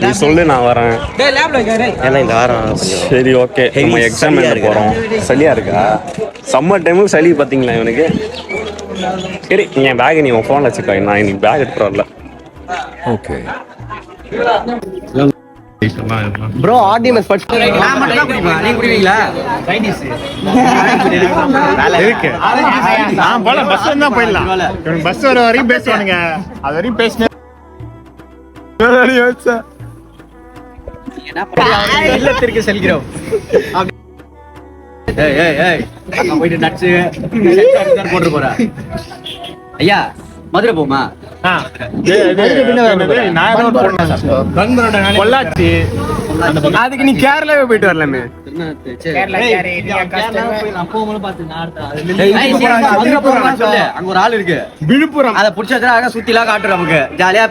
நீ சொல்லு நான் வரேன். ஏன்னா இந்த வாரம் சரி ஓகே, நம்ம எக்ஸாம் எழுத போகிறோம். சளியா இருக்கா? சம்மர் டைமுக்கு சளி பார்த்தீங்களா இவனுக்கு? சரி நீ என் பேக் நீ உன் ஃபோனில் வச்சுக்கோ, நான் இன்னைக்கு பேக் எடுத்துகிட்டு வரல. ஓகே ப்ரோ ஆர்டிஎம்எஸ் படிச்சு நான் மட்டும் தான் குடிப்பேன். நீங்க குடிப்பீங்களா? இருக்கு. நான் போல பஸ் வந்தா போயிடலாம். பஸ் வர வரைக்கும் பேசுவானுங்க. அது வரைக்கும் பேசினேன். இல்லத்திற்கு செல்கிறோம். ஏய் ஏய் ஏய் அங்க போயிட்டு நட்ஸ் போட்டு போறா. ஐயா மதுரை போமா? பொள்ளாச்சி. அதுக்கு நீ கேரளாவே போயிட்டு வரலாமே. அங்க ஒரு ஆள் இருக்கு விழுப்புரம். அதை புடிச்சா சுத்தி எல்லாம் காட்டுற நமக்கு ஜாலியா